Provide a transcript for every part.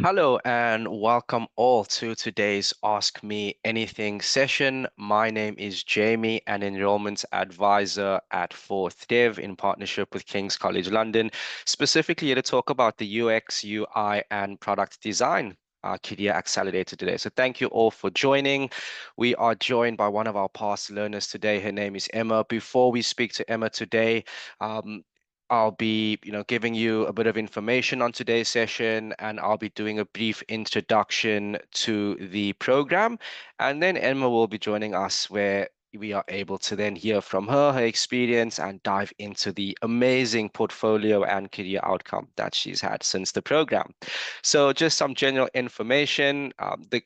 Hello and welcome all to today's Ask Me Anything session. My name is Jamie, an enrollment advisor at Fourth Dev in partnership with King's College London, specifically here to talk about the UX, UI, and product design. Career Accelerator today. So thank you all for joining. We are joined by one of our past learners today. Her name is Emma. Before we speak to Emma today, um, I'll be, giving you a bit of information on today's session, and I'll be doing a brief introduction to the program. And then Emma will be joining us where we are able to then hear from her experience, and dive into the amazing portfolio and career outcome that she's had since the program. So just some general information. The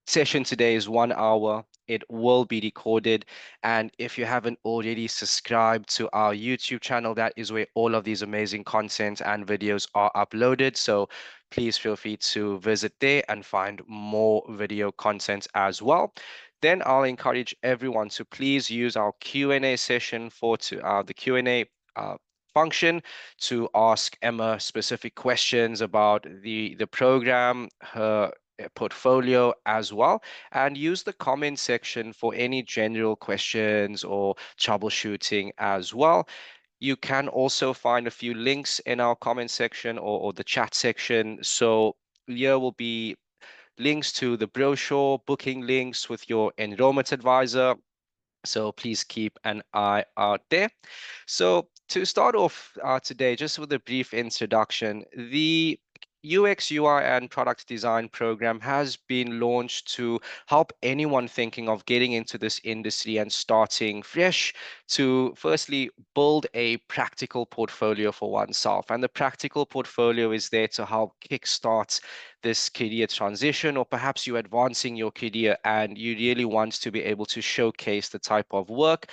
session today is 1 hour. It will be recorded. And if you haven't already subscribed to our YouTube channel, that is where all of these amazing content and videos are uploaded. So please feel free to visit there and find more video content as well. Then I'll encourage everyone to please use our Q&A session the Q&A function to ask Emma specific questions about the program, her portfolio as well, and use the comment section for any general questions or troubleshooting as well. You can also find a few links in our comment section or the chat section. So here will be links to the brochure, booking links with your enrollment advisor. So please keep an eye out there. So to start off today, just with a brief introduction, the UX, UI, and product design program has been launched to help anyone thinking of getting into this industry and starting fresh to firstly build a practical portfolio for oneself. And the practical portfolio is there to help kickstart this career transition, or perhaps you're advancing your career and you really want to be able to showcase the type of work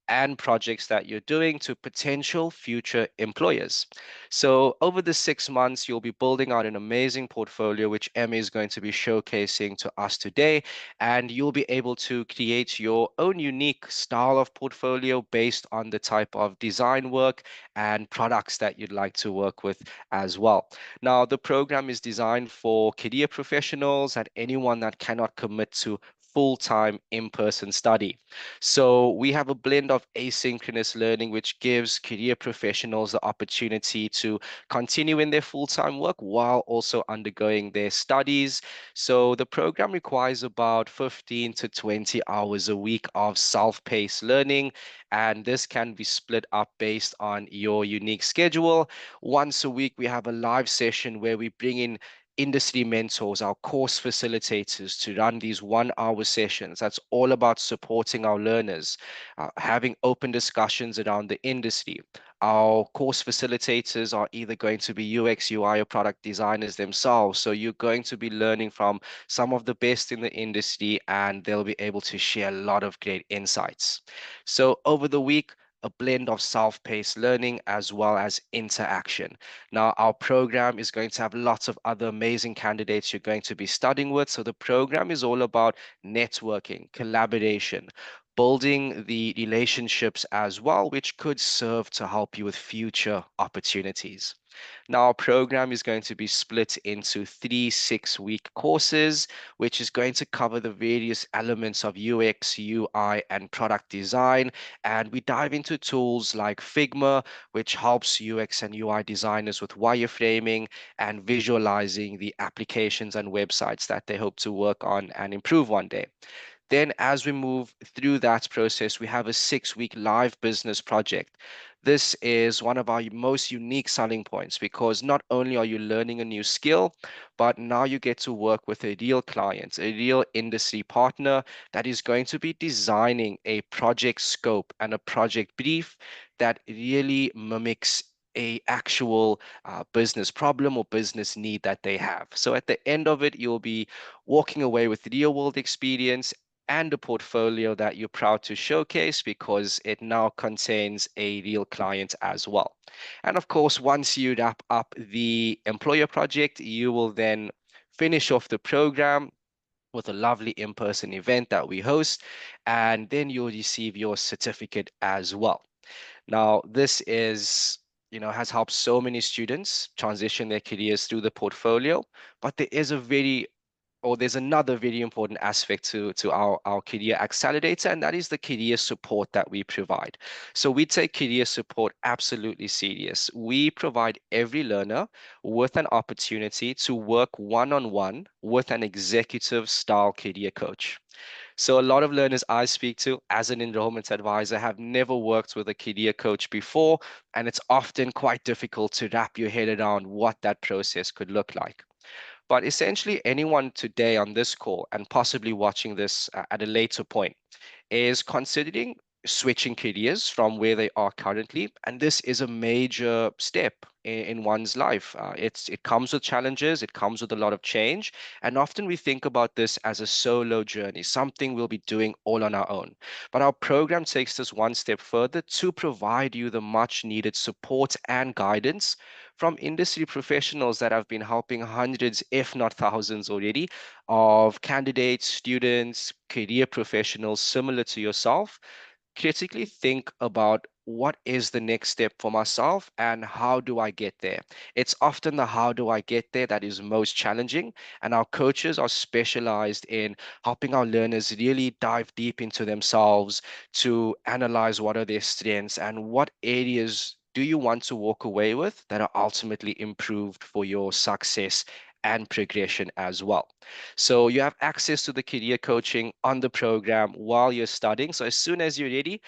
and projects that you're doing to potential future employers. So over the 6 months, you'll be building out an amazing portfolio, which Emma is going to be showcasing to us today. And you'll be able to create your own unique style of portfolio based on the type of design work and products that you'd like to work with as well. Now, the program is designed for career professionals and anyone that cannot commit to full-time in-person study. So we have a blend of asynchronous learning, which gives career professionals the opportunity to continue in their full-time work while also undergoing their studies. So the program requires about 15 to 20 hours a week of self-paced learning, and this can be split up based on your unique schedule. Once a week, we have a live session where we bring in industry mentors, our course facilitators, to run these 1 hour sessions. That's all about supporting our learners, having open discussions around the industry. Our course facilitators are either going to be UX, UI, or product designers themselves. So you're going to be learning from some of the best in the industry, and they'll be able to share a lot of great insights. So over the week, a blend of self-paced learning as well as interaction. Now, our program is going to have lots of other amazing candidates you're going to be studying with. So the program is all about networking, collaboration, building the relationships as well, which could serve to help you with future opportunities. Now, our program is going to be split into 3 6-week courses, which is going to cover the various elements of UX, UI, and product design. And we dive into tools like Figma, which helps UX and UI designers with wireframing and visualizing the applications and websites that they hope to work on and improve one day. Then, as we move through that process, we have a 6-week live business project. This is one of our most unique selling points because not only are you learning a new skill, but now you get to work with a real client, a real industry partner that is going to be designing a project scope and a project brief that really mimics a actual business problem or business need that they have. So at the end of it, you'll be walking away with real world experience and a portfolio that you're proud to showcase because it now contains a real client as well. And of course, once you wrap up the employer project, you will then finish off the program with a lovely in-person event that we host, and then you'll receive your certificate as well. Now, this is has helped so many students transition their careers through the portfolio. But there's another very important aspect to our Career Accelerator, and that is the career support that we provide. So we take career support absolutely serious. We provide every learner with an opportunity to work one-on-one with an executive style career coach. So a lot of learners I speak to as an enrollment advisor have never worked with a career coach before, and it's often quite difficult to wrap your head around what that process could look like. But essentially, anyone today on this call and possibly watching this at a later point is considering switching careers from where they are currently, and this is a major step in one's life. It comes with challenges, it comes with a lot of change, and often we think about this as a solo journey, something we'll be doing all on our own. But our program takes us one step further to provide you the much needed support and guidance from industry professionals that have been helping hundreds, if not thousands already, of candidates, students, career professionals similar to yourself critically think about what is the next step for myself and how do I get there. It's often the how do I get there that is most challenging, and our coaches are specialized in helping our learners really dive deep into themselves to analyze what are their strengths and what areas do you want to walk away with that are ultimately improved for your success and progression as well. So you have access to the career coaching on the program while you're studying. So as soon as you're ready,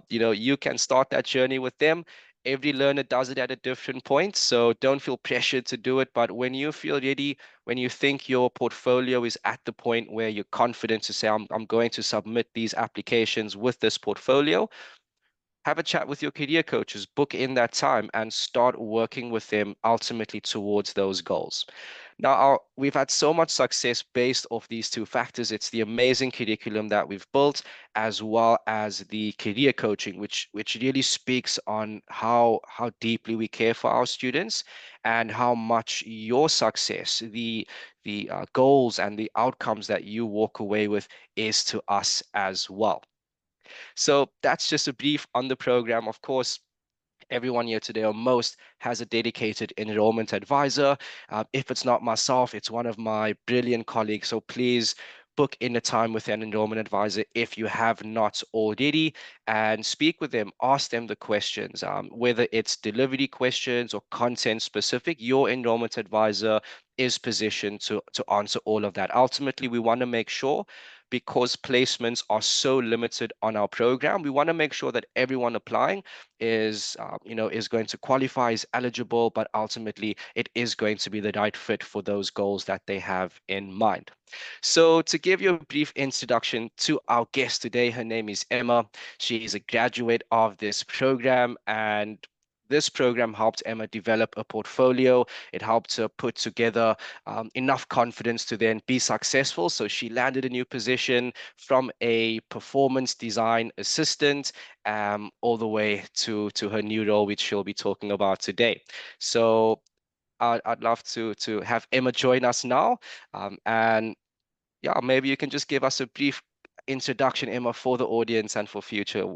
you can start that journey with them. Every learner does it at a different point, so don't feel pressured to do it. But when you feel ready, when you think your portfolio is at the point where you're confident to say, I'm going to submit these applications with this portfolio, have a chat with your career coaches, book in that time, and start working with them ultimately towards those goals. Now, we've had so much success based off these two factors. It's the amazing curriculum that we've built, as well as the career coaching, which really speaks on how deeply we care for our students and how much your success, the goals and the outcomes that you walk away with, is to us as well. So that's just a brief on the program. Of course, everyone here today, or most, has a dedicated enrollment advisor. If it's not myself, it's one of my brilliant colleagues. So please book in a time with an enrollment advisor if you have not already, and speak with them, ask them the questions, whether it's delivery questions or content specific. Your enrollment advisor is positioned to answer all of that. Ultimately, we want to make sure, because placements are so limited on our program, we want to make sure that everyone applying is going to qualify, is eligible, but ultimately it is going to be the right fit for those goals that they have in mind. So to give you a brief introduction to our guest today, her name is Emma. She is a graduate of this program, and this program helped Emma develop a portfolio. It helped her put together enough confidence to then be successful. So she landed a new position from a performance design assistant all the way to her new role, which she'll be talking about today. So I'd love to have Emma join us now. And yeah, maybe you can just give us a brief introduction, Emma, for the audience and for future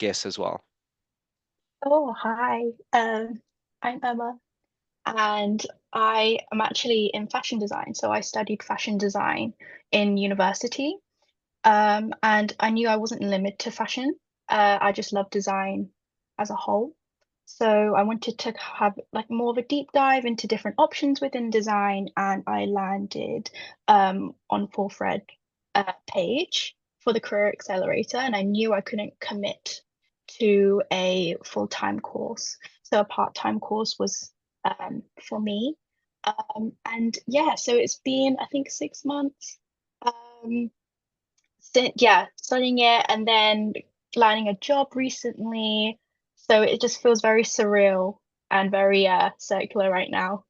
guests as well. Oh, hi. I'm Emma, and I am actually in fashion design. So I studied fashion design in university. And I knew I wasn't limited to fashion. I just love design as a whole. So I wanted to have like more of a deep dive into different options within design, and I landed on Full Thread page for the Career Accelerator, and I knew I couldn't commit to a full-time course. So a part-time course was for me. And yeah, so it's been, I think, 6 months. Um, yeah, studying it and then landing a job recently. So it just feels very surreal and very circular right now.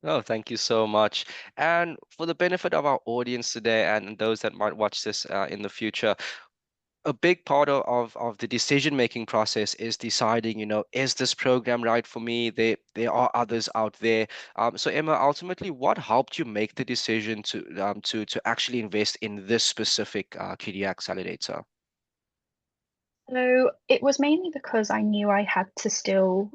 Oh, thank you so much. And for the benefit of our audience today and those that might watch this in the future, a big part of the decision making process is deciding, is this program right for me? There are others out there. So Emma, ultimately, what helped you make the decision to actually invest in this specific career accelerator? So it was mainly because I knew I had to still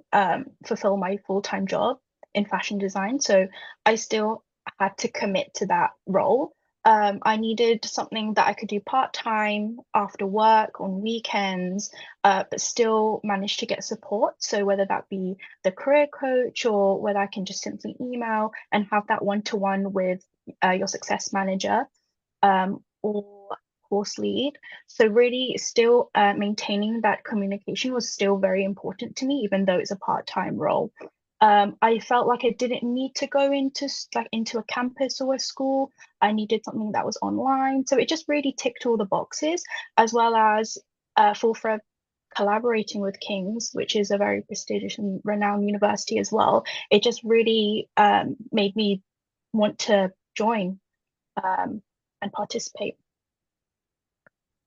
fulfill my full-time job in fashion design. So I still had to commit to that role. I needed something that I could do part-time after work on weekends, but still manage to get support. So whether that be the career coach or whether I can just simply email and have that one-to-one with your success manager or course lead. So really still maintaining that communication was still very important to me, even though it's a part-time role. I felt like I didn't need to go into a campus or a school. I needed something that was online. So it just really ticked all the boxes, as well as for collaborating with King's, which is a very prestigious and renowned university as well. It just really made me want to join um, and participate.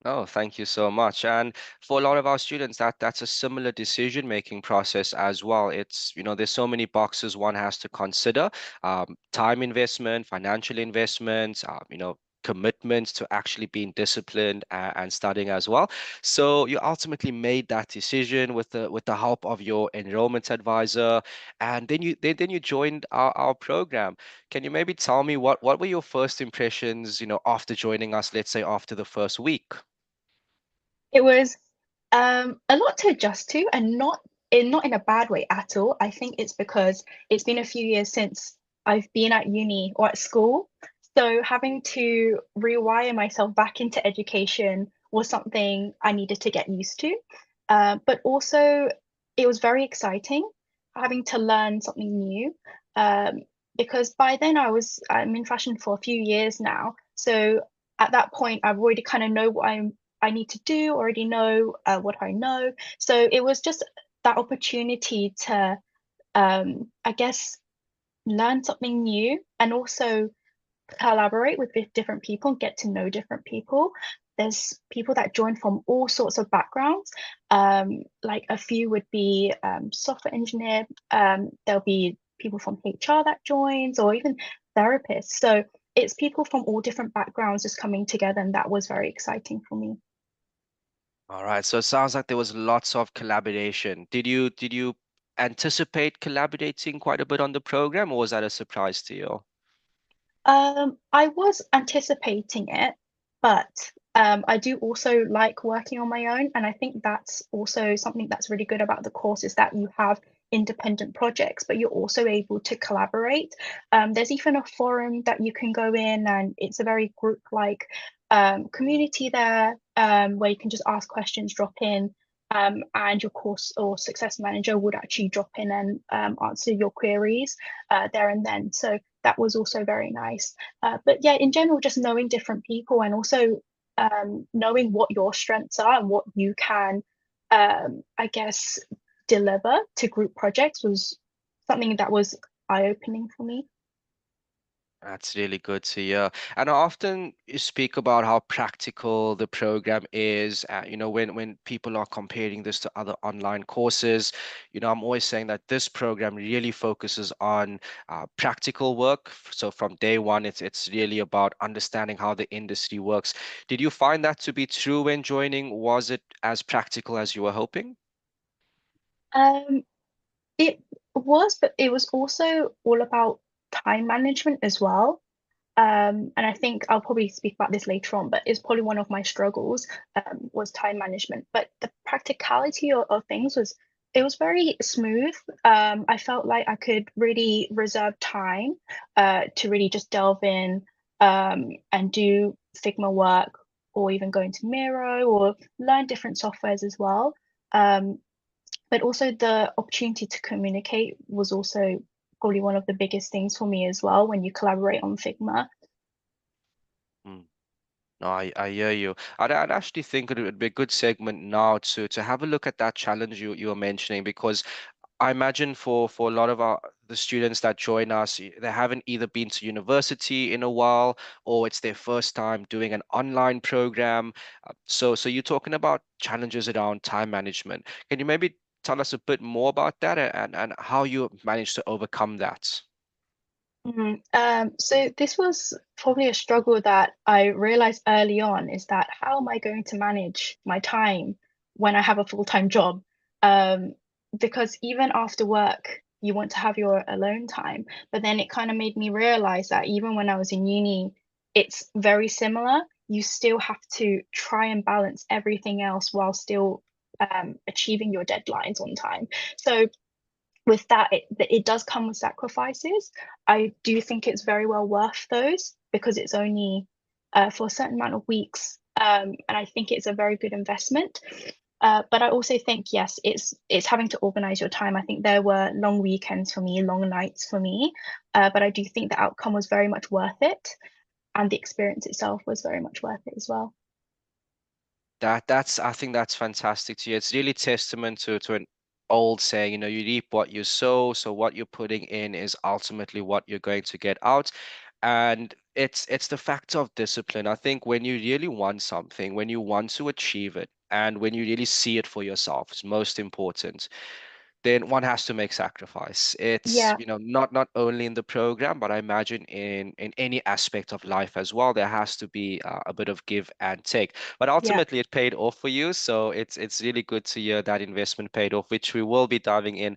Oh, thank you so much. And for a lot of our students, that's a similar decision-making process as well. It's, there's so many boxes one has to consider. Time investment, financial investment, commitment to actually being disciplined and studying as well. So you ultimately made that decision with the help of your enrollment advisor, and then you joined our program. Can you maybe tell me what were your first impressions, after joining us, let's say after the first week? It was a lot to adjust to, and not in a bad way at all. I think it's because it's been a few years since I've been at uni or at school, so having to rewire myself back into education was something I needed to get used to. But also, it was very exciting having to learn something new. Um, because by then I'm in fashion for a few years now, so at that point I've already kind of know what I need to do, already know what I know. So it was just that opportunity to, I guess, learn something new and also collaborate with different people and get to know different people. There's people that join from all sorts of backgrounds. Like a few would be software engineer. There'll be people from HR that joins, or even therapists. So it's people from all different backgrounds just coming together, and that was very exciting for me. All right, so it sounds like there was lots of collaboration. Did you anticipate collaborating quite a bit on the program, or was that a surprise to you? I was anticipating it, but I do also like working on my own, and I think that's also something that's really good about the course is that you have independent projects, but you're also able to collaborate. There's even a forum that you can go in, and it's a very group-like community there, where you can just ask questions, drop in, and your course or success manager would actually drop in and answer your queries there and then. So that was also very nice. But yeah, in general, just knowing different people and also knowing what your strengths are and what you can, I guess, deliver to group projects was something that was eye-opening for me. That's really good to hear. And I often you speak about how practical the program is. When people are comparing this to other online courses, I'm always saying that this program really focuses on practical work. So from day one, it's really about understanding how the industry works. Did you find that to be true when joining? Was it as practical as you were hoping? Um, it was, but it was also all about time management as well. And I think I'll probably speak about this later on, but it's probably one of my struggles was time management. But the practicality of things was it was very smooth. I felt like I could really reserve time to really just delve in and do Figma work or even go into Miro or learn different softwares as well. Um, but also the opportunity to communicate was also probably one of the biggest things for me as well when you collaborate on Figma. Mm. No, I hear you. I'd actually think it would be a good segment now to have a look at that challenge you were mentioning, because I imagine for a lot of the students that join us, they haven't either been to university in a while, or it's their first time doing an online program. So you're talking about challenges around time management. Can you maybe tell us a bit more about that and how you managed to overcome that? So this was probably a struggle that I realized early on is that how am I going to manage my time when I have a full-time job. Um, because even after work, you want to have your alone time. But then it kind of made me realize that even when I was in uni, it's very similar. You still have to try and balance everything else while still achieving your deadlines on time. So with that, it does come with sacrifices. I do think it's very well worth those because it's only for a certain amount of weeks, and I think it's a very good investment. But I also think yes, it's having to organize your time. I think there were long weekends for me, long nights for me, but I do think the outcome was very much worth it, and the experience itself was very much worth it as well. That's I think that's fantastic to you. It's really testament to an old saying, you reap what you sow, so what you're putting in is ultimately what you're going to get out. And it's the factor of discipline. I think when you really want something, when you want to achieve it, and when you really see it for yourself, it's most important, then one has to make sacrifice. It's, Yeah, not only in the program, but I imagine in any aspect of life as well, there has to be a bit of give and take. But yeah. ultimately, it paid off for you, so it's really good to hear that investment paid off, which we will be diving in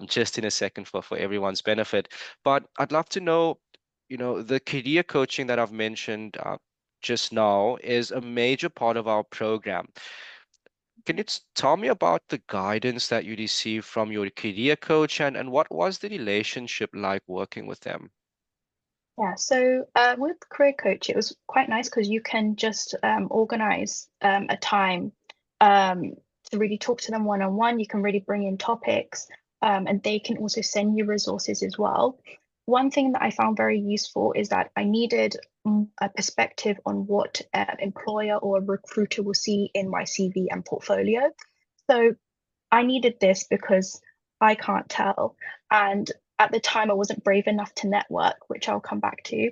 just in a second for everyone's benefit. But I'd love to know, the career coaching that I've mentioned just now is a major part of our program. Can you tell me about the guidance that you received from your career coach, and what was the relationship like working with them? Yeah, so with Career Coach, it was quite nice because you can just organize a time um, to really talk to them one on one. You can really bring in topics, and they can also send you resources as well. One thing that I found very useful is that I needed a perspective on what an employer or a recruiter will see in my CV and portfolio. So I needed this because I can't tell. And at the time, I wasn't brave enough to network, which I'll come back to.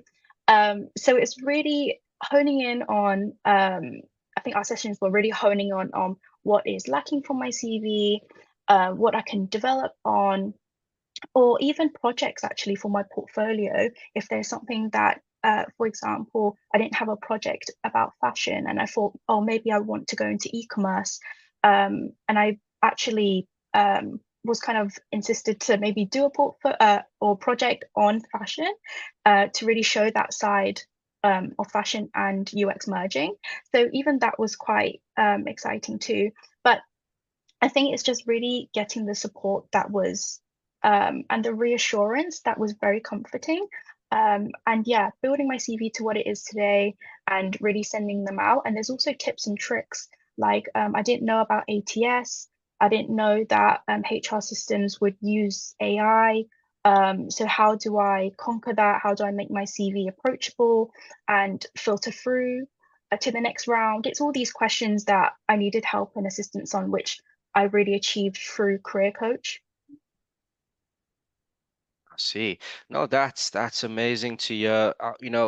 So it's really honing in on, I think our sessions were really honing on what is lacking from my CV, what I can develop on, or even projects actually for my portfolio. If there's something that, for example, I didn't have a project about fashion and I thought, oh, maybe I want to go into e-commerce. And I actually was kind of insisted to maybe do a portfolio or project on fashion to really show that side of fashion and UX merging. So even that was quite exciting too. But I think it's just really getting the support that was and the reassurance that was very comforting. And yeah, building my CV to what it is today and really sending them out. And there's also tips and tricks like I didn't know about ATS. I didn't know that HR systems would use AI. So how do I conquer that? How do I make my CV approachable and filter through to the next round? It's all these questions that I needed help and assistance on, which I really achieved through Career Coach. I see. No, that's amazing to hear.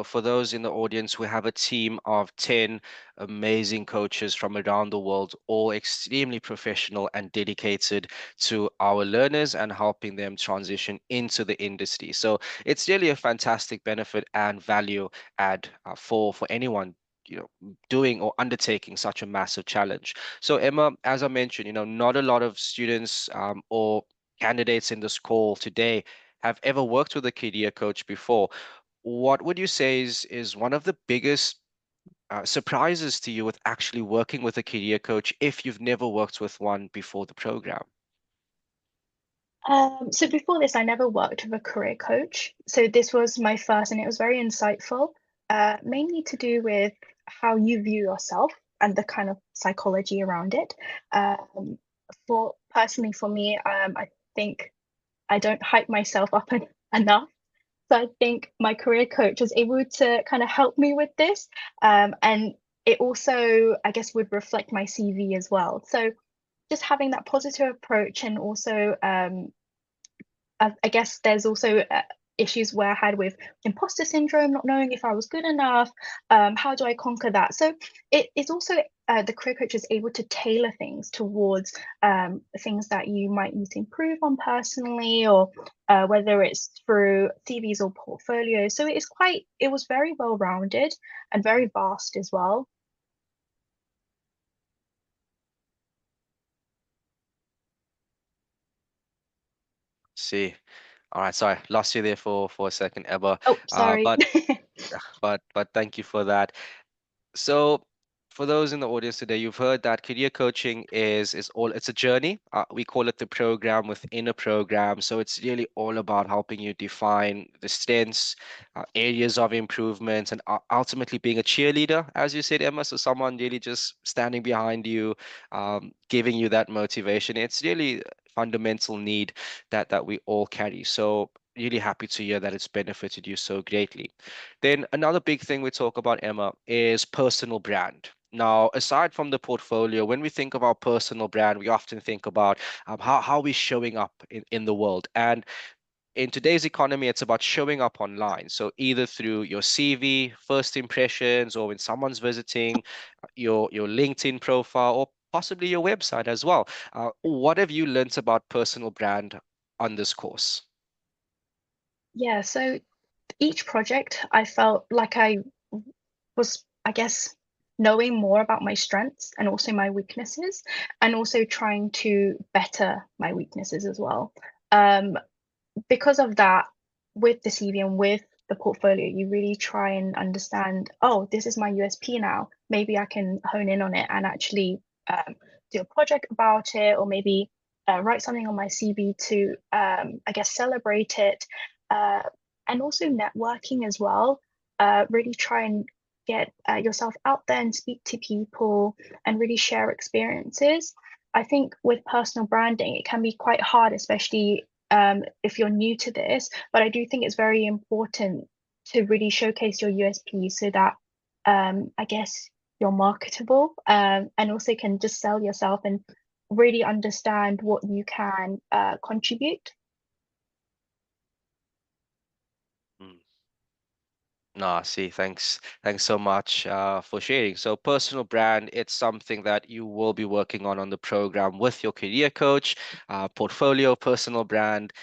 For those in the audience, we have a team of 10 amazing coaches from around the world, all extremely professional and dedicated to our learners and helping them transition into the industry. So it's really a fantastic benefit and value add for anyone. Doing or undertaking such a massive challenge. So, Emma, as I mentioned, not a lot of students or candidates in this call today have ever worked with a career coach before. What would you say is one of the biggest surprises to you with actually working with a career coach if you've never worked with one before the program? So before this, I never worked with a career coach. So this was my first, and it was very insightful, mainly to do with how you view yourself and the kind of psychology around it. Um, for personally, for me, I think I don't hype myself up enough. So I think my career coach was able to kind of help me with this. And it also, I guess, would reflect my CV as well. So just having that positive approach and also I guess there's also issues where I had with imposter syndrome, not knowing if I was good enough. How do I conquer that? So it's also the career coach is able to tailor things towards things that you might need to improve on personally, or whether it's through CVs or portfolios. So it was very well rounded and very vast as well. see. All right, sorry, lost you there for a second, Emma. Oh, Uh, sorry. but but thank you for that. So, for those in the audience today, you've heard that career coaching is all it's a journey. We call it the program within a program. So it's really all about helping you define the strengths, areas of improvement, and ultimately being a cheerleader, as you said, Emma. So someone really just standing behind you, giving you that motivation. It's really a fundamental need that we all carry. So really happy to hear that it's benefited you so greatly. Then another big thing we talk about, Emma, is personal brand. Now, aside from the portfolio, when we think of our personal brand, we often think about how we're showing up in the world. And in today's economy, it's about showing up online. So either through your CV, first impressions, or when someone's visiting your LinkedIn profile, or possibly your website as well. What have you learnt about personal brand on this course? Yeah, so each project I felt like I was, I guess, knowing more about my strengths and also my weaknesses, and also trying to better my weaknesses as well. Um, because of that, with the CV and with the portfolio, you really try and understand, oh, this is my USP now. Maybe I can hone in on it and actually do a project about it, or maybe write something on my CV to, I guess, celebrate it. Uh, and also networking as well. Really try and get yourself out there and speak to people and really share experiences. I think with personal branding, it can be quite hard, especially if you're new to this. But I do think it's very important to really showcase your USP so that I guess you're marketable, and also can just sell yourself and really understand what you can contribute. Mm. No, I see. Thanks. Thanks so much for sharing. So personal brand, it's something that you will be working on the program with your career coach, portfolio, personal brand.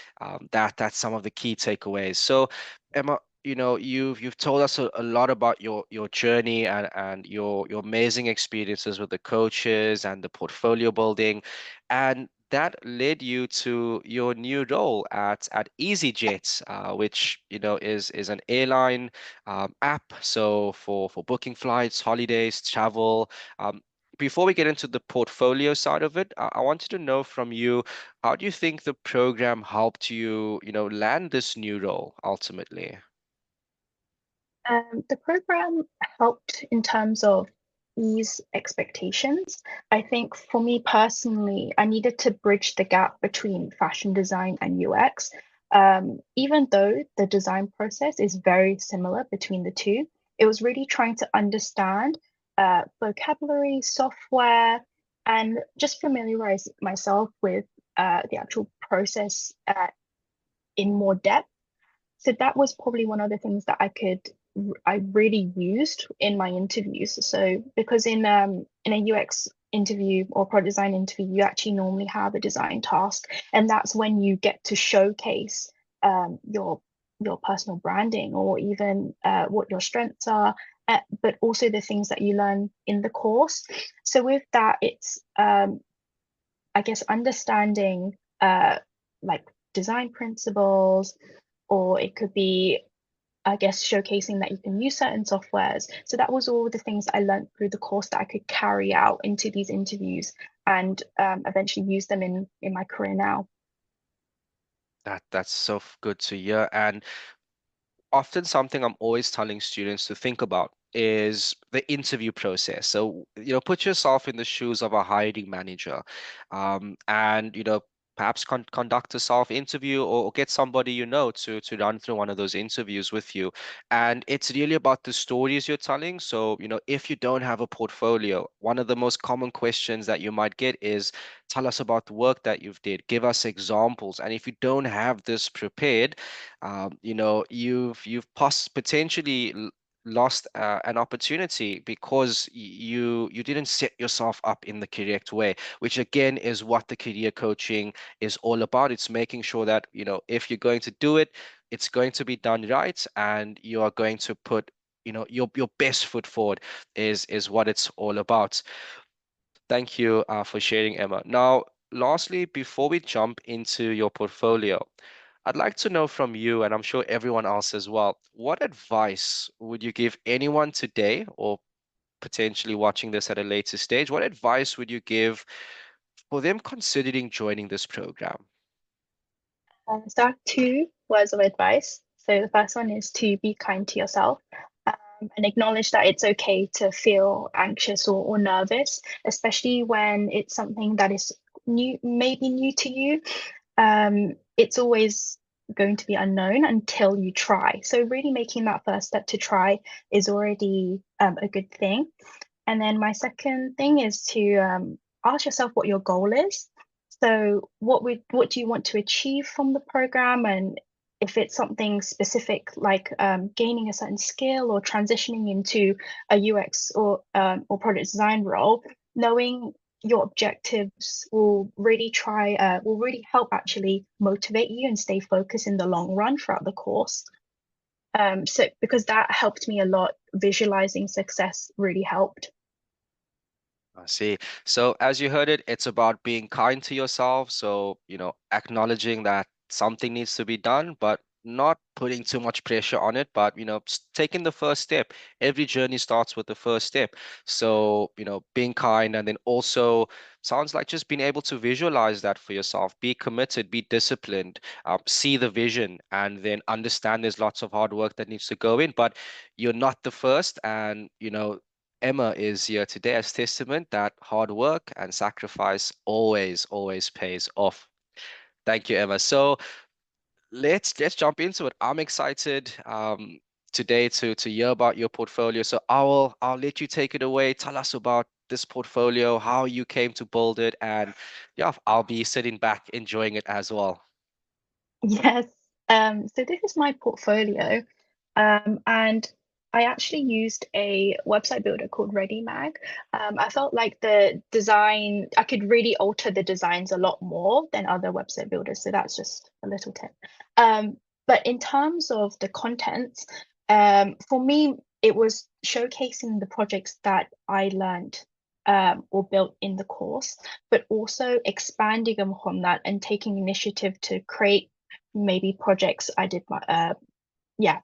That's some of the key takeaways. So Emma, you've told us a lot about your journey and your amazing experiences with the coaches and the portfolio building. And that led you to your new role at EasyJet, which is an airline app. So for booking flights, holidays, travel. Before we get into the portfolio side of it, I wanted to know from you, how do you think the program helped you, land this new role ultimately? The program helped in terms of ease expectations. I think for me personally, I needed to bridge the gap between fashion design and UX. Even though the design process is very similar between the two, it was really trying to understand vocabulary, software, and just familiarize myself with the actual process in more depth. So that was probably one of the things that I really used in my interviews. So because in a UX interview or product design interview, you actually normally have a design task, and that's when you get to showcase your personal branding, or even what your strengths are, but also the things that you learn in the course. So with that, it's I guess understanding like design principles, or it could be, I guess, showcasing that you can use certain softwares. So that was all the things that I learned through the course that I could carry out into these interviews and eventually use them in my career now. That's so good to hear. And often something I'm always telling students to think about is the interview process. So, put yourself in the shoes of a hiring manager, and, perhaps conduct a self-interview, or get somebody to run through one of those interviews with you. And it's really about the stories you're telling. So, if you don't have a portfolio, one of the most common questions that you might get is, tell us about the work that you've did, give us examples. And if you don't have this prepared, you've potentially lost an opportunity because you didn't set yourself up in the correct way, which again is what the career coaching is all about. It's making sure that, if you're going to do it, it's going to be done right, and you are going to put, your best foot forward is what it's all about. Thank you for sharing, Emma. Now, lastly, before we jump into your portfolio, I'd like to know from you, and I'm sure everyone else as well, what advice would you give anyone today or potentially watching this at a later stage? What advice would you give for them considering joining this program? So I have two words of advice. So the first one is to be kind to yourself, and acknowledge that it's okay to feel anxious or nervous, especially when it's something that is new, maybe new to you. It's always going to be unknown until you try. So really making that first step to try is already a good thing. And then my second thing is to ask yourself what your goal is. So what do you want to achieve from the program? And if it's something specific like gaining a certain skill or transitioning into a UX or product design role, knowing your objectives will really help actually motivate you and stay focused in the long run throughout the course. So because that helped me a lot, visualizing success really helped. I see. So as you heard it, it's about being kind to yourself. So, acknowledging that something needs to be done, but not putting too much pressure on it, but, taking the first step. Every journey starts with the first step. So, being kind and then also sounds like just being able to visualize that for yourself, be committed, be disciplined, see the vision, and then understand there's lots of hard work that needs to go in, but you're not the first. And, Emma is here today as testament that hard work and sacrifice always, always pays off. Thank you, Emma. So let's jump into it. I'm excited today to hear about your portfolio. So I'll let you take it away. Tell us about this portfolio, how you came to build it, and yeah, I'll be sitting back enjoying it as well. Yes. So this is my portfolio, and I actually used a website builder called ReadyMag. I felt like the design, I could really alter the designs a lot more than other website builders. So that's just a little tip. Um, but in terms of the content, for me, it was showcasing the projects that I learned or built in the course, but also expanding upon that and taking initiative to create maybe projects I did my yeah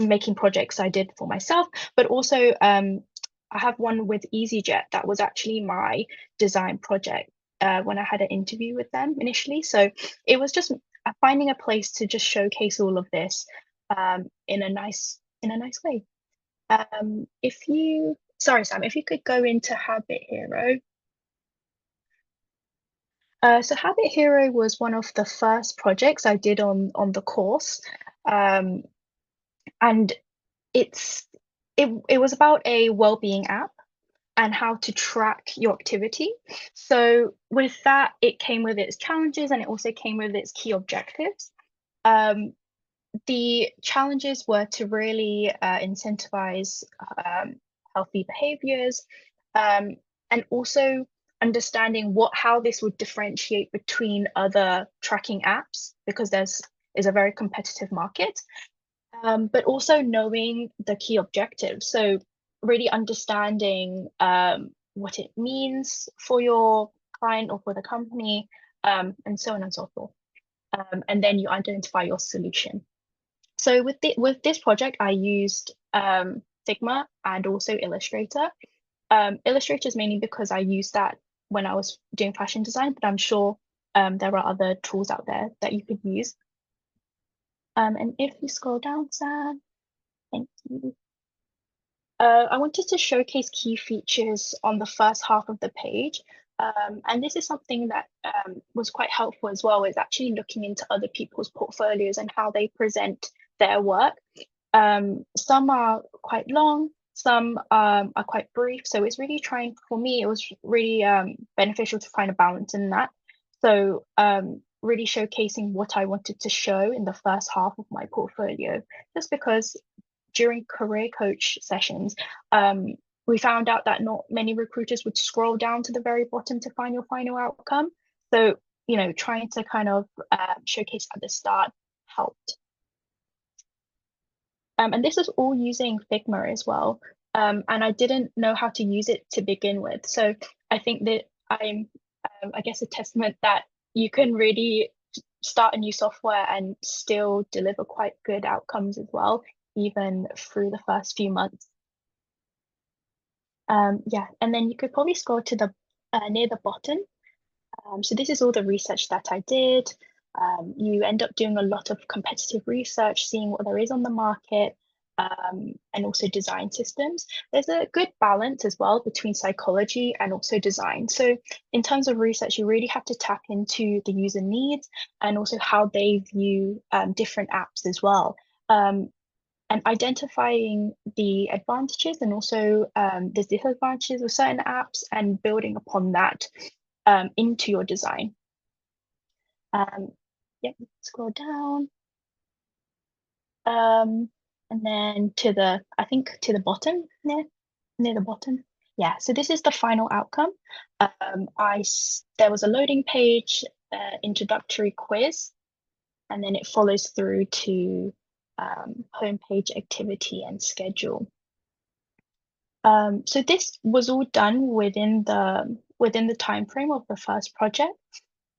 making projects I did for myself, but also I have one with EasyJet that was actually my design project when I had an interview with them initially. So it was just finding a place to just showcase all of this in a nice way. If you sorry Sam, if you could go into Habit Hero. So Habit Hero was one of the first projects I did on the course. Um, and it's it was about a well-being app and how to track your activity. So with that, it came with its challenges and it also came with its key objectives. Um, the challenges were to really incentivize healthy behaviors, um, and also understanding how this would differentiate between other tracking apps because there's is a very competitive market, but also knowing the key objectives. So really understanding what it means for your client or for the company, and so on and so forth. And then you identify your solution. So with this project, I used Figma and also Illustrator. Illustrator is mainly because I used that when I was doing fashion design, but I'm sure there are other tools out there that you could use. And if you scroll down, Sam, thank you. I wanted to showcase key features on the first half of the page. And this is something that was quite helpful as well, is actually looking into other people's portfolios and how they present their work. Some are quite long, some are quite brief. So it's really trying, for me, it was really beneficial to find a balance in that. So really showcasing what I wanted to show in the first half of my portfolio, just because during career coach sessions, we found out that not many recruiters would scroll down to the very bottom to find your final outcome. So, trying to kind of showcase at the start helped. And this is all using Figma as well. And I didn't know how to use it to begin with. So I think that I guess, a testament that you can really start a new software and still deliver quite good outcomes as well, even through the first few months. Yeah, and then you could probably scroll to the near the bottom. So this is all the research that I did. You end up doing a lot of competitive research, seeing what there is on the market, and also design systems. There's a good balance as well between psychology and also design. So in terms of research, you really have to tap into the user needs and also how they view different apps as well. And identifying the advantages and also the disadvantages of certain apps and building upon that into your design. Yep, scroll down. And then to the, I think to the bottom, near the bottom. Yeah, so this is the final outcome. There was a loading page, introductory quiz, and then it follows through to homepage activity and schedule. So this was all done within the time frame of the first project.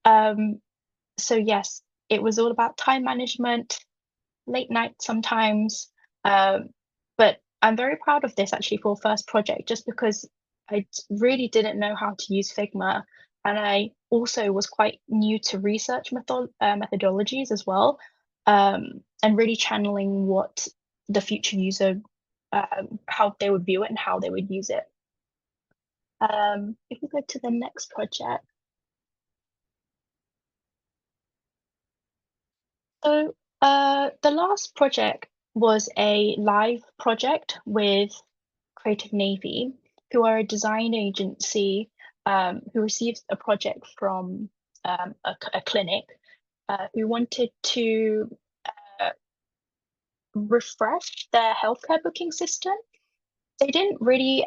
So yes, it was all about time management, late night sometimes. But I'm very proud of this actually for first project, just because I really didn't know how to use Figma. And I also was quite new to research methodologies as well, and really channeling what the future user, how they would view it and how they would use it. If we go to the next project. So the last project was a live project with Creative Navy, who are a design agency who received a project from a clinic who wanted to refresh their healthcare booking system. They didn't really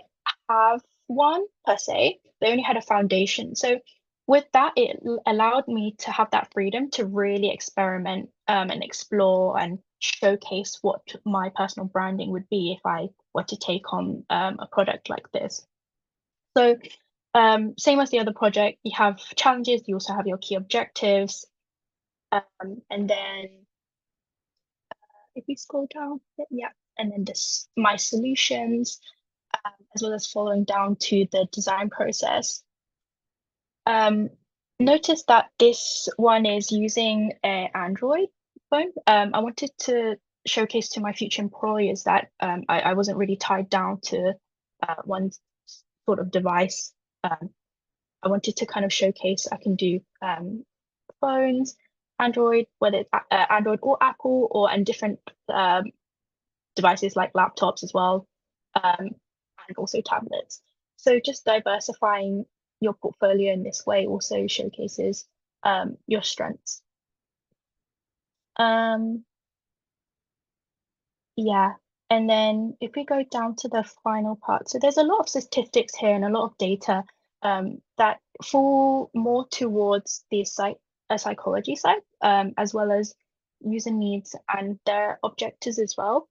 have one per se, they only had a foundation. So with that, it allowed me to have that freedom to really experiment and explore and showcase what my personal branding would be if I were to take on a product like this. So same as the other project, you have challenges, you also have your key objectives. And then if you scroll down, yeah, and then this my solutions, as well as following down to the design process. Um, Notice that this one is using an Android phone. I wanted to showcase to my future employers that I wasn't really tied down to one sort of device. I wanted to kind of showcase I can do phones, Android, whether it's Android or Apple, or and different devices like laptops as well, and also tablets. So just diversifying your portfolio in this way also showcases your strengths. Um, yeah, and then if we go down to the final part, so there's a lot of statistics here and a lot of data that fall more towards the psychology side, as well as user needs and their objectives as well.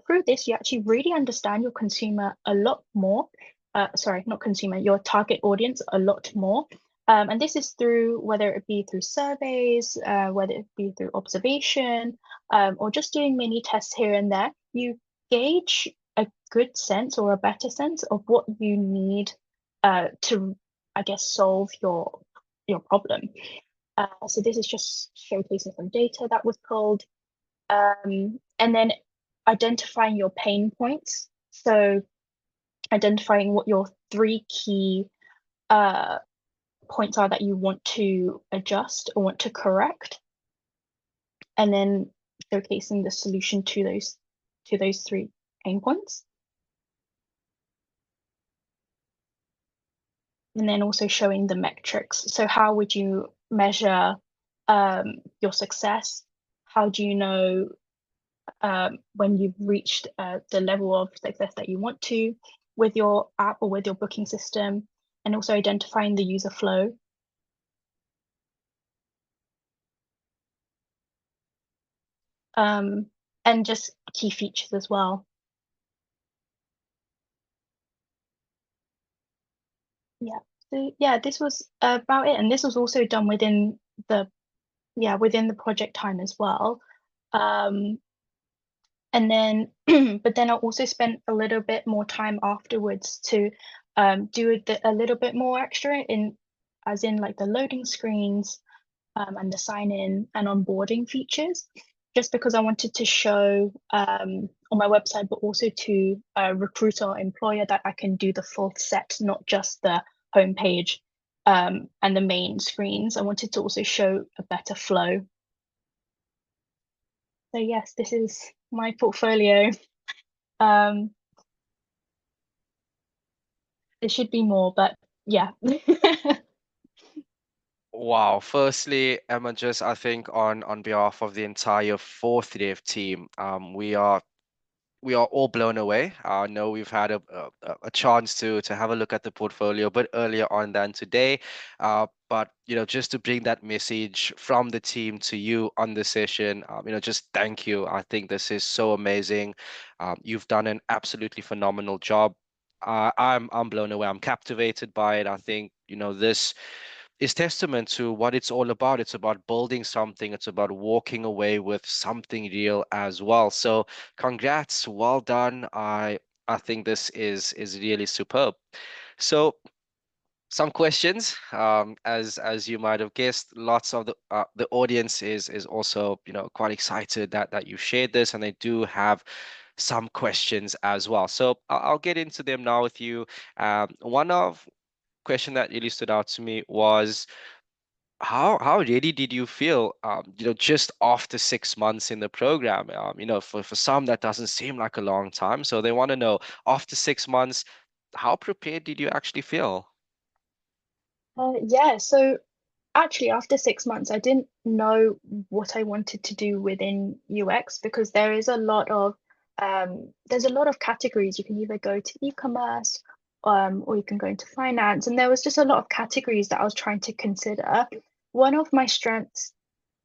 Through this, you actually really understand your consumer a lot more. Sorry, not consumer, your target audience a lot more. And this is through whether it be through surveys, whether it be through observation, or just doing mini tests here and there. You gauge a good sense or a better sense of what you need to, I guess, solve your problem. So this is just showcasing some data that was pulled, and then identifying your pain points. So identifying what your three key points are that you want to adjust or want to correct, and then showcasing the solution to those three pain points. And then also showing the metrics. So how would you measure your success? How do you know when you've reached the level of success that you want to with your app or with your booking system? And also identifying the user flow. And just key features as well. Yeah. So yeah, this was about it. And this was also done within the yeah, within the project time as well. Um, and then, but then I also spent a little bit more time afterwards to do a little bit more extra as in like the loading screens and the sign in and onboarding features, just because I wanted to show on my website, but also to a recruiter or employer that I can do the full set, not just the homepage and the main screens. I wanted to also show a better flow. So yes, this is my portfolio. Um, there should be more, but yeah. Wow. Firstly, Emma, just I think on behalf of the entire fourth Div team, we are all blown away. I know we've had a chance to have a look at the portfolio a bit earlier on than today. But just to bring that message from the team to you on the session, just thank you. I think this is so amazing. You've done an absolutely phenomenal job. I'm blown away. I'm captivated by it. I think, this is testament to what it's all about. It's about building something. It's about walking away with something real as well. So congrats, well done. I think this is really superb. So some questions, as you might have guessed, lots of the audience is also quite excited that you shared this, and they do have some questions as well. So I'll get into them now with you. One of question that really stood out to me was how ready did you feel, just after 6 months in the program? For some that doesn't seem like a long time, so they want to know after 6 months, how prepared did you actually feel? Yeah, so actually, after 6 months, I didn't know what I wanted to do within UX because there's a lot of categories. You can either go to e-commerce, or you can go into finance, and there was just a lot of categories that I was trying to consider. One of my strengths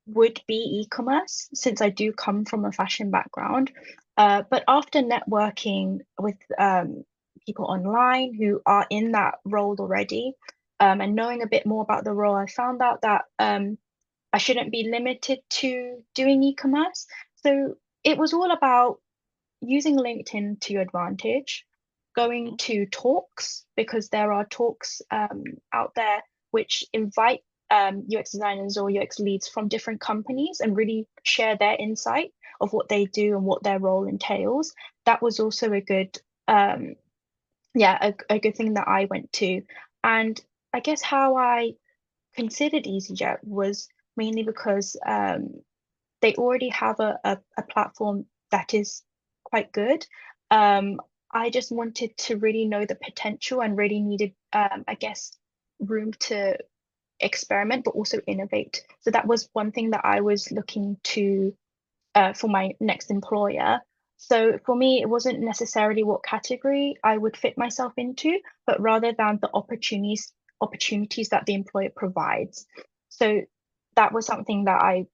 would be e-commerce since I do come from a fashion background. But after networking with people online who are in that role already, and knowing a bit more about the role, I found out that I shouldn't be limited to doing e-commerce. So it was all about using LinkedIn to your advantage, going Mhm. to talks because there are talks out there which invite UX designers or UX leads from different companies and really share their insight of what they do and what their role entails. That was also a good, yeah, a good thing that I went to. And I guess how I considered EasyJet was mainly because they already have a platform that is quite good. Um, I just wanted to really know the potential and really needed, I guess, room to experiment, but also innovate. So that was one thing that I was looking to for my next employer. So for me, it wasn't necessarily what category I would fit myself into, but rather than the opportunities that the employer provides. So that was something that I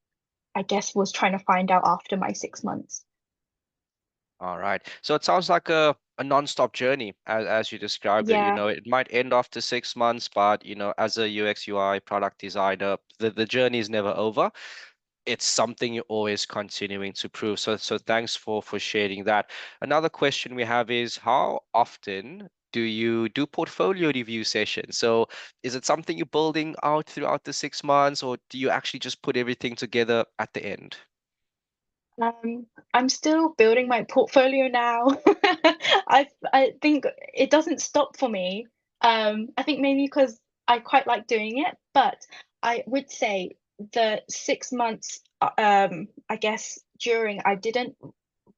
guess was trying to find out after my 6 months. All right. So it sounds like a non-stop journey as you described it. Yeah. It might end after 6 months, but as a UX UI product designer, the journey is never over. It's something you're always continuing to prove. So thanks for sharing that. Another question we have is how often do you do portfolio review sessions? So is it something you're building out throughout the 6 months, or do you actually just put everything together at the end? I'm still building my portfolio now. I think it doesn't stop for me. I think maybe because I quite like doing it, but I would say the 6 months, I guess during I didn't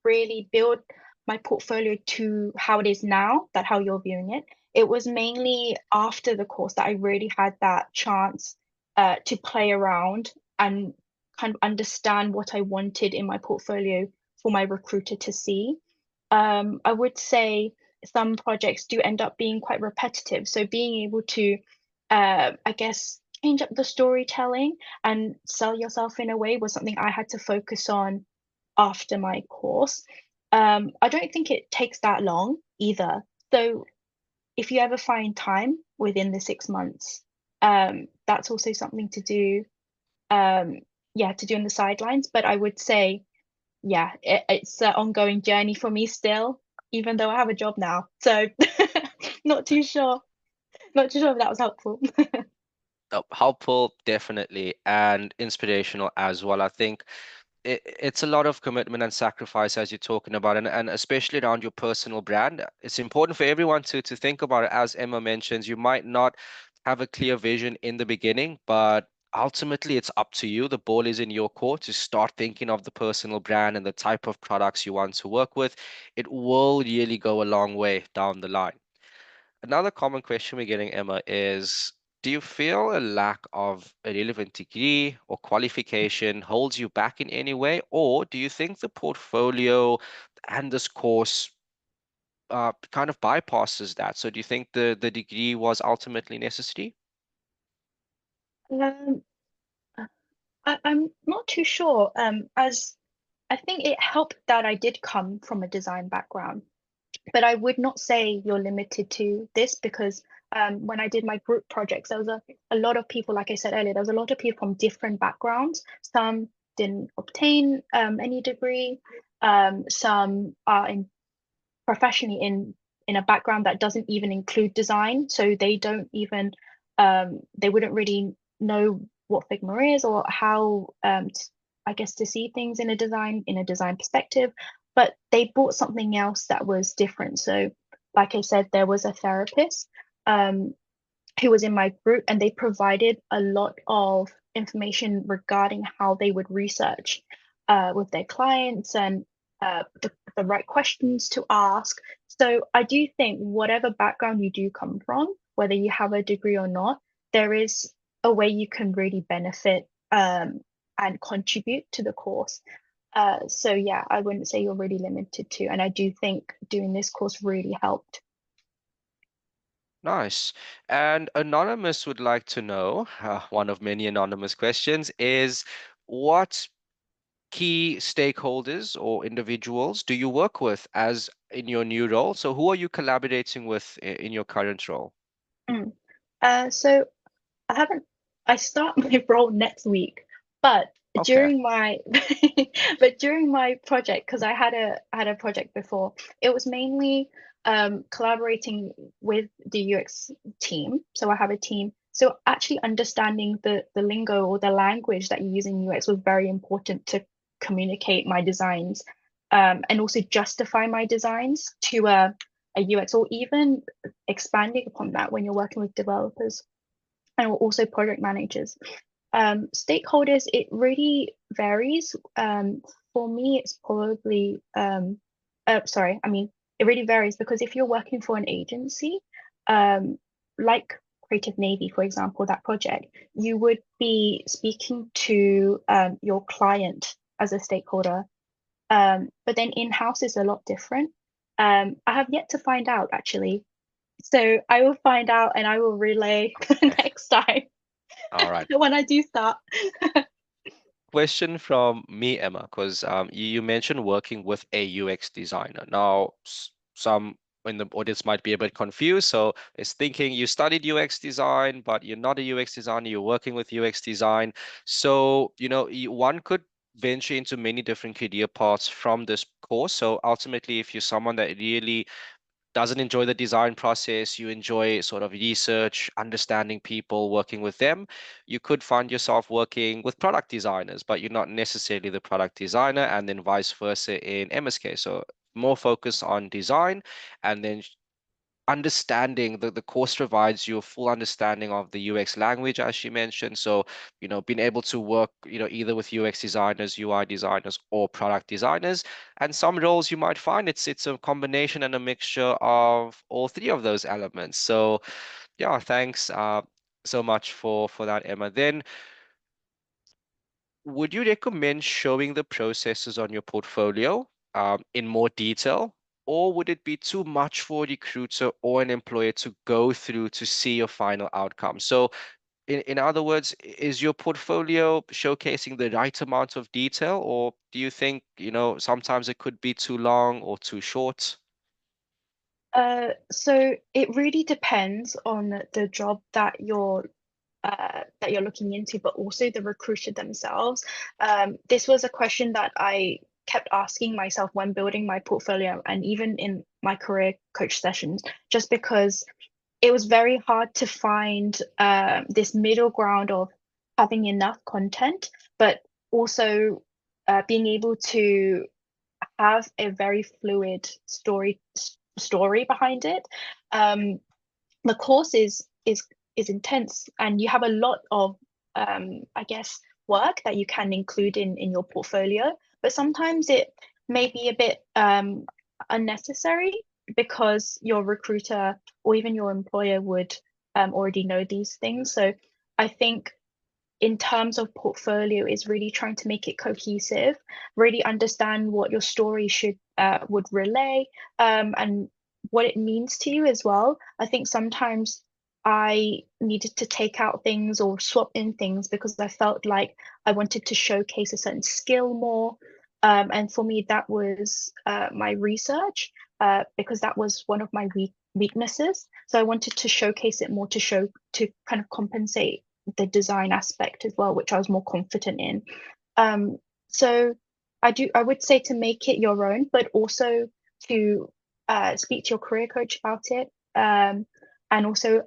really build my portfolio to how it is now, that how you're viewing it. It was mainly after the course that I really had that chance to play around and kind of understand what I wanted in my portfolio for my recruiter to see. I would say some projects do end up being quite repetitive. So being able to, I guess, change up the storytelling and sell yourself in a way was something I had to focus on after my course. I don't think it takes that long either. So if you ever find time within the 6 months, that's also something to do. Um, yeah, to do on the sidelines. But I would say, yeah, it's an ongoing journey for me still, even though I have a job now. So not too sure. Not too sure if that was helpful. Helpful, definitely, and inspirational as well. I think it's a lot of commitment and sacrifice as you're talking about, and especially around your personal brand. It's important for everyone to think about it. As Emma mentions, you might not have a clear vision in the beginning, but ultimately it's up to you. The ball is in your court to start thinking of the personal brand and the type of products you want to work with. It will really go a long way down the line. Another common question we're getting, Emma, is do you feel a lack of a relevant degree or qualification holds you back in any way? Or do you think the portfolio and this course kind of bypasses that? So do you think the degree was ultimately necessary? Um, I'm not too sure. As I think it helped that I did come from a design background, but I would not say you're limited to this because when I did my group projects, there was a lot of people, like I said earlier, there was a lot of people from different backgrounds. Some didn't obtain any degree, some are in professionally in a background that doesn't even include design, so they don't even they wouldn't really know what Figma is or how I guess to see things in a design perspective, but they brought something else that was different. So like I said, there was a therapist um, who was in my group, and they provided a lot of information regarding how they would research with their clients and the right questions to ask. So I do think whatever background you do come from, whether you have a degree or not, there is a way you can really benefit and contribute to the course. So yeah, I wouldn't say you're really limited to, and I do think doing this course really helped. Nice. And Anonymous would like to know, one of many anonymous questions is what key stakeholders or individuals do you work with as in your new role? So who are you collaborating with in your current role? Mm. So I haven't. I start my role next week, but Okay. during my during my project, because I had a project before, it was mainly collaborating with the UX team. So I have a team. So actually understanding the lingo or the language that you use in UX was very important to communicate my designs, and also justify my designs to a UX, or even expanding upon that when you're working with developers and also project managers. Stakeholders, it really varies. For me, it's probably, sorry, I mean, it really varies because if you're working for an agency, um, like Creative Navy, for example, that project, you would be speaking to your client as a stakeholder. But then in-house is a lot different. I have yet to find out actually. So I will find out and I will relay next time. All right. When I do start. Question from me, Emma, because you mentioned working with a UX designer. Now, some in the audience might be a bit confused. So it's thinking you studied UX design, but you're not a UX designer, you're working with UX design. So, one could venture into many different career paths from this course. So ultimately, if you're someone that really doesn't enjoy the design process, you enjoy sort of research, understanding people, working with them, you could find yourself working with product designers, but you're not necessarily the product designer, and then vice versa in MSK. So more focus on design, and then understanding the course provides you a full understanding of the UX language, as she mentioned. So, being able to work, either with UX designers, UI designers, or product designers. And some roles you might find it's a combination and a mixture of all three of those elements. So, yeah, thanks so much for that, Emma. Then would you recommend showing the processes on your portfolio in more detail, or would it be too much for a recruiter or an employer to go through to see your final outcome? So, in other words, is your portfolio showcasing the right amount of detail, or do you think, sometimes it could be too long or too short? So it really depends on the job that you're that you're looking into, but also the recruiter themselves. This was a question that I kept asking myself when building my portfolio and even in my career coach sessions, just because it was very hard to find this middle ground of having enough content, but also being able to have a very fluid story behind it. Um, the course is intense, and you have a lot of I guess work that you can include in your portfolio, but sometimes it may be a bit unnecessary because your recruiter or even your employer would already know these things. So I think in terms of portfolio is really trying to make it cohesive, really understand what your story should would relay, and what it means to you as well. I think sometimes I needed to take out things or swap in things because I felt like I wanted to showcase a certain skill more. And for me, that was my research, because that was one of my weaknesses. So I wanted to showcase it more to kind of compensate the design aspect as well, which I was more confident in. So I would say to make it your own, but also to speak to your career coach about it, and also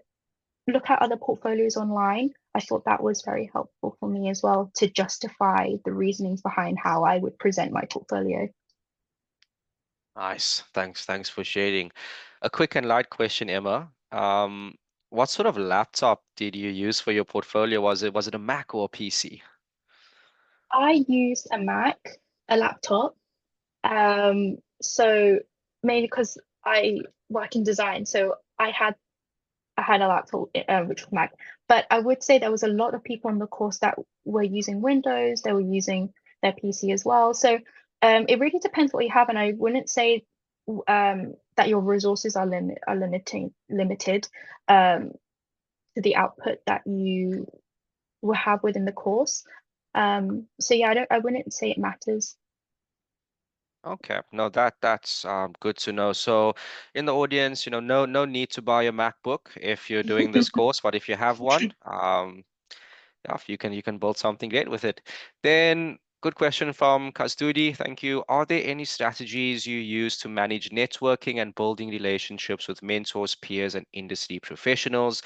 look at other portfolios online. I thought that was very helpful for me as well to justify the reasonings behind how I would present my portfolio. Nice. Thanks for sharing. A quick and light question, Emma. What sort of laptop did you use for your portfolio? Was it a Mac or a PC? I use a Mac, a laptop. So mainly because I work in design, so I had a laptop, which was Mac. But I would say there was a lot of people on the course that were using Windows, they were using their PC as well. So it really depends what you have, and I wouldn't say that your resources are limited um, to the output that you will have within the course. So yeah, I wouldn't say it matters. Okay, no, that's good to know. So, in the audience, no need to buy a MacBook if you're doing this course, but if you have one, yeah, you can build something great with it. Then, good question from Kastudi. Thank you. Are there any strategies you use to manage networking and building relationships with mentors, peers, and industry professionals?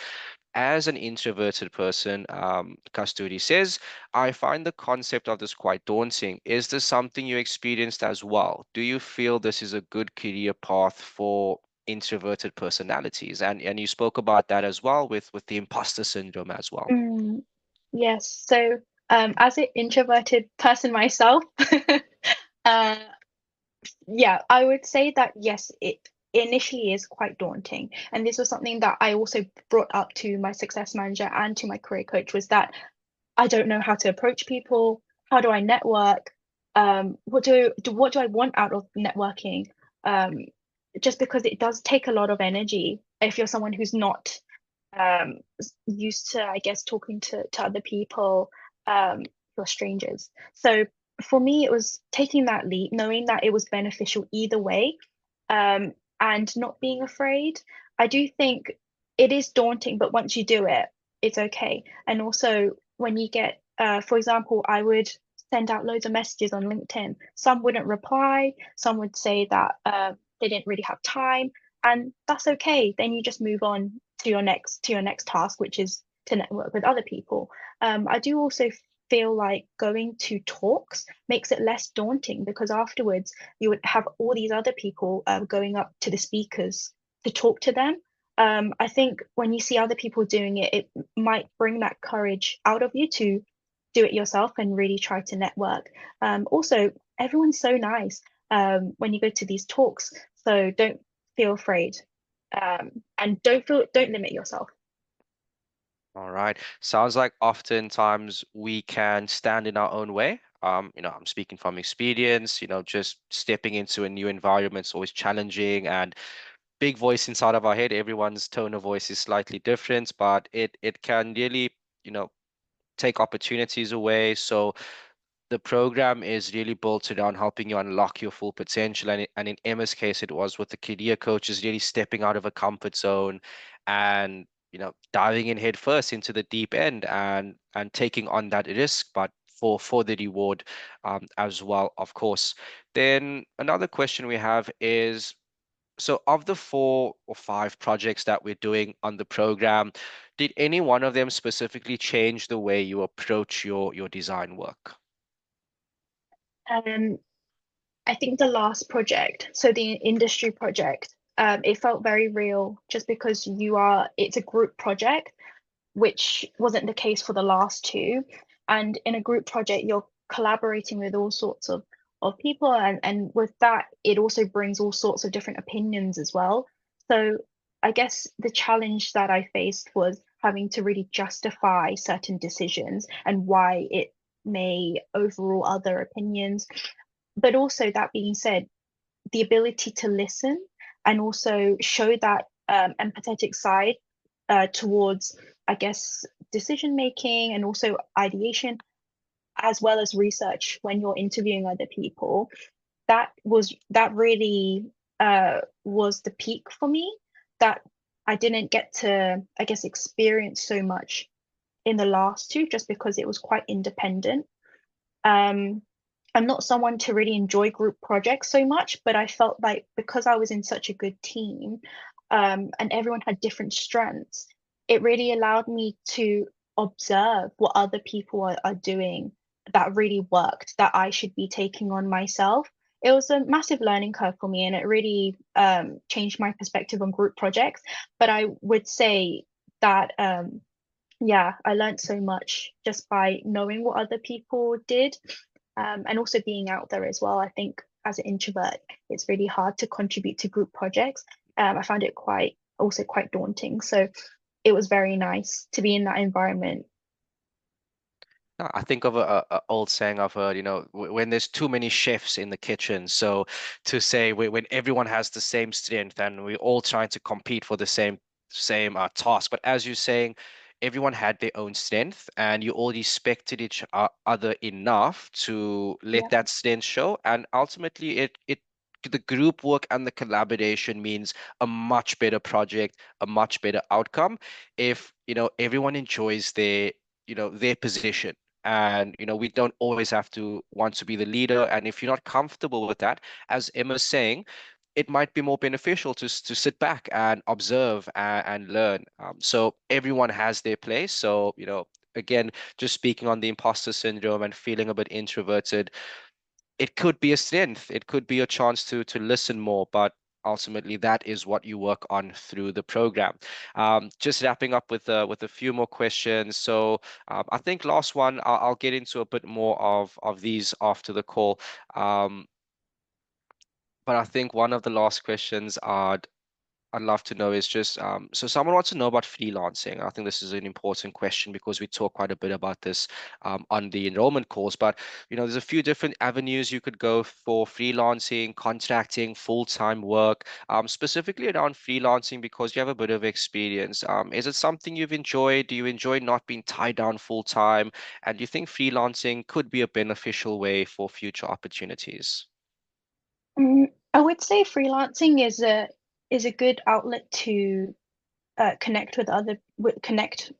As an introverted person, Kasturi says, I find the concept of this quite daunting. Is this something you experienced as well? Do you feel this is a good career path for introverted personalities? And you spoke about that as well with the imposter syndrome as well. Mm, yes. So, as an introverted person myself, uh, yeah, I would say that yes, it initially is quite daunting. And this was something that I also brought up to my success manager and to my career coach was that I don't know how to approach people. How do I network? What do I want out of networking? Um, just because it does take a lot of energy if you're someone who's not used to, I guess, talking to other people, or strangers. So for me, it was taking that leap, knowing that it was beneficial either way, and not being afraid. I do think it is daunting, but once you do it, it's okay. And also, when you get, for example, I would send out loads of messages on LinkedIn. Some wouldn't reply, some would say that they didn't really have time, and that's okay. Then you just move on to your next task, which is to network with other people. I do also feel like going to talks makes it less daunting because afterwards you would have all these other people going up to the speakers to talk to them. I think when you see other people doing it, it might bring that courage out of you to do it yourself and really try to network. Also, everyone's so nice when you go to these talks, so don't feel afraid, and don't limit yourself. All right. Sounds like oftentimes we can stand in our own way. I'm speaking from experience, just stepping into a new environment is always challenging and big voice inside of our head. Everyone's tone of voice is slightly different, but it can really, you know, take opportunities away. So the program is really built around helping you unlock your full potential. And in Emma's case, it was with the career coach is really stepping out of a comfort zone and diving in head first into the deep end and taking on that risk, but for the reward as well, of course. Then another question we have is, so of the 4 or 5 projects that we're doing on the program, did any one of them specifically change the way you approach your design work? Um, I think the last project, so the industry project, it felt very real just because it's a group project, which wasn't the case for the last two. And in a group project, you're collaborating with all sorts of people, and with that, it also brings all sorts of different opinions as well. So I guess the challenge that I faced was having to really justify certain decisions and why it may overrule other opinions. But also, that being said, the ability to listen and also show that empathetic side towards, I guess, decision making and also ideation, as well as research when you're interviewing other people. That really was the peak for me, that I didn't get to, I guess, experience so much in the last two, just because it was quite independent. um I'm not someone to really enjoy group projects so much, but I felt like because I was in such a good team, and everyone had different strengths, it really allowed me to observe what other people are doing that really worked, that I should be taking on myself. It was a massive learning curve for me, and it really changed my perspective on group projects. But I would say that yeah, I learned so much just by knowing what other people did, and also being out there as well. I think as an introvert, it's really hard to contribute to group projects. I found it quite daunting. So it was very nice to be in that environment. No, I think of a old saying I've heard, when there's too many chefs in the kitchen. So to say when everyone has the same strength and we're all trying to compete for the same task, but as you're saying, everyone had their own strength, and you all respected each other enough to let Yeah. that strength show, and ultimately it the group work and the collaboration means a much better project, a much better outcome if everyone enjoys their position. And we don't always have to want to be the leader, and if you're not comfortable with that, as Emma's saying, it might be more beneficial to sit back and observe and learn. So everyone has their place. So again, just speaking on the imposter syndrome and feeling a bit introverted, it could be a strength. It could be a chance to listen more, but ultimately that is what you work on through the program. Just wrapping up with a few more questions. So I think last one, I'll get into a bit more of these after the call. Um, but I think one of the last questions I'd love to know is just so someone wants to know about freelancing. I think this is an important question because we talk quite a bit about this on the enrollment calls. But there's a few different avenues you could go for freelancing, contracting, full-time work. Specifically around freelancing because you have a bit of experience. Is it something you've enjoyed? Do you enjoy not being tied down full-time? And do you think freelancing could be a beneficial way for future opportunities? I would say freelancing is a good outlet to connect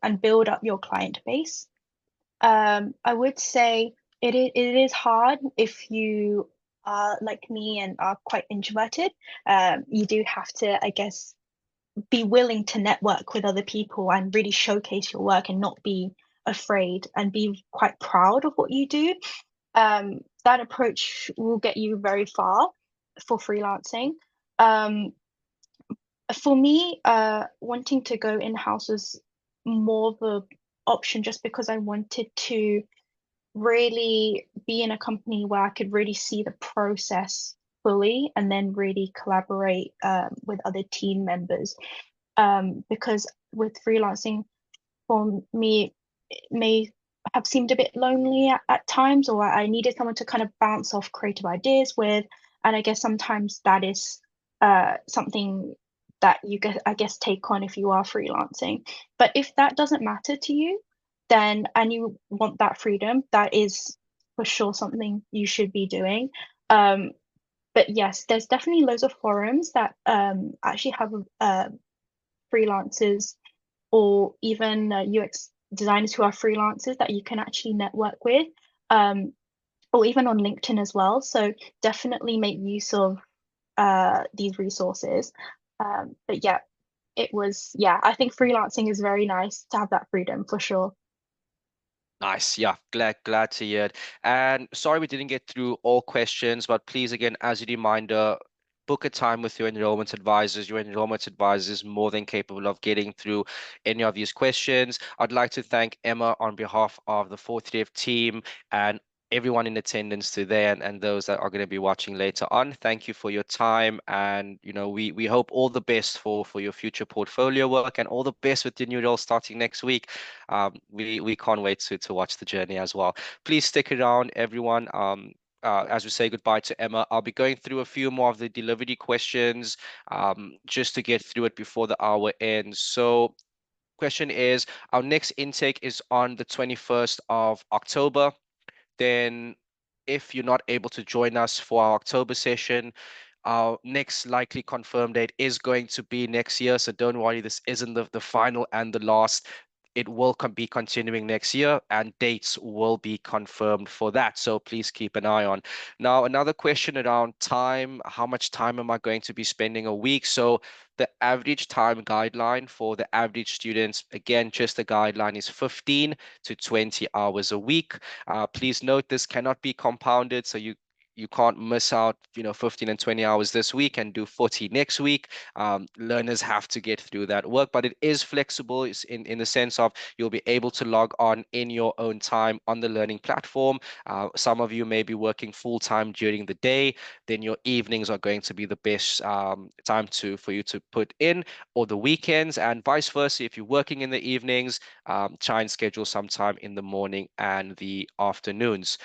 and build up your client base. I would say it is hard if you are like me and are quite introverted. You do have to, I guess, be willing to network with other people and really showcase your work and not be afraid and be quite proud of what you do. That approach will get you very far for freelancing. Um, for me, wanting to go in-house was more of a option just because I wanted to really be in a company where I could really see the process fully and then really collaborate with other team members. Because with freelancing, for me, it may have seemed a bit lonely at times, or I needed someone to kind of bounce off creative ideas with. And I guess sometimes that is something that I guess, take on if you are freelancing. But if that doesn't matter to you, then and you want that freedom, that is for sure something you should be doing. Um, but yes, there's definitely loads of forums that actually have freelancers or even UX designers who are freelancers that you can actually network with, um, or even on LinkedIn as well. So definitely make use of these resources. But yeah, yeah, I think freelancing is very nice to have that freedom for sure. Nice. Yeah, glad to hear it. And sorry we didn't get through all questions, but please again, as a reminder, book a time with your enrollment advisors. Your enrollment advisor is more than capable of getting through any of these questions. I'd like to thank Emma on behalf of the Fourth Rev team and everyone in attendance today and those that are going to be watching later on. Thank you for your time. And we hope all the best for your future portfolio work and all the best with your new role starting next week. We can't wait to watch the journey as well. Please stick around, everyone. As we say goodbye to Emma, I'll be going through a few more of the delivery questions just to get through it before the hour ends. So, question is, our next intake is on the 21st of October. Then, if you're not able to join us for our October session, our next likely confirmed date is going to be next year. So don't worry, this isn't the final and the last. It will be continuing next year, and dates will be confirmed for that. So please keep an eye on. Now, another question around time. How much time am I going to be spending a week? So the average time guideline for the average students, again, just the guideline is 15 to 20 hours a week. Please note this cannot be compounded, so you can't miss out, 15 and 20 hours this week and do 40 next week. Learners have to get through that work, but it is flexible in the sense of you'll be able to log on in your own time on the learning platform. Some of you may be working full time during the day, then your evenings are going to be the best time for you to put in, or the weekends, and vice versa. If you're working in the evenings, try and schedule some time in the morning and the afternoons.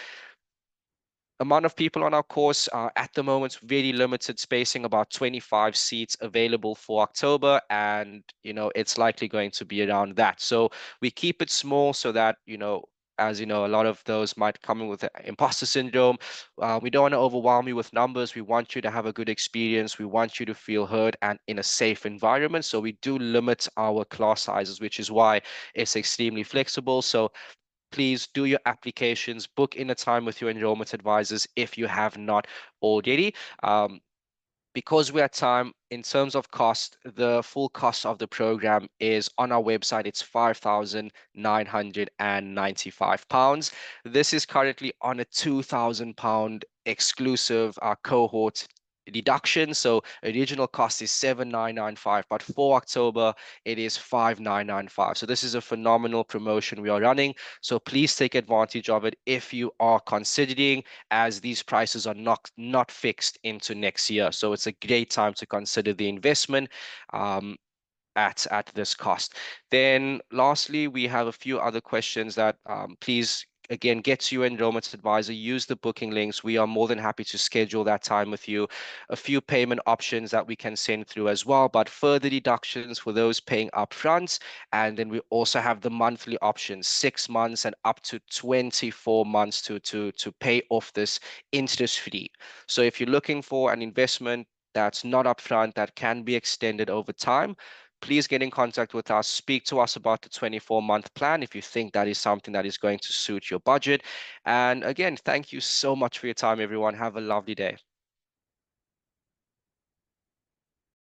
Amount of people on our course at the moment, very limited spacing, about 25 seats available for October, and it's likely going to be around that. So we keep it small so that as you know, a lot of those might come in with imposter syndrome. We don't want to overwhelm you with numbers. We want you to have a good experience. We want you to feel heard and in a safe environment. So we do limit our class sizes, which is why it's extremely flexible. So please do your applications, book in a time with your enrollment advisors if you have not already. Because we're at time, in terms of cost, the full cost of the program is on our website. It's £5,995. This is currently on a £2,000 exclusive cohort deduction. So original cost is 7,995, but for October it is 5,995. So this is a phenomenal promotion we are running. So please take advantage of it if you are considering, as these prices are not fixed into next year. So it's a great time to consider the investment. At this cost. Then lastly, we have a few other questions that please again get to your enrollment advisor, use the booking links. We are more than happy to schedule that time with you. A few payment options that we can send through as well, but further deductions for those paying upfront. And then we also have the monthly options, 6 months and up to 24 months to pay off this interest free. So if you're looking for an investment that's not upfront, that can be extended over time, please get in contact with us. Speak to us about the 24-month plan if you think that is something that is going to suit your budget. And again, thank you so much for your time, everyone. Have a lovely day.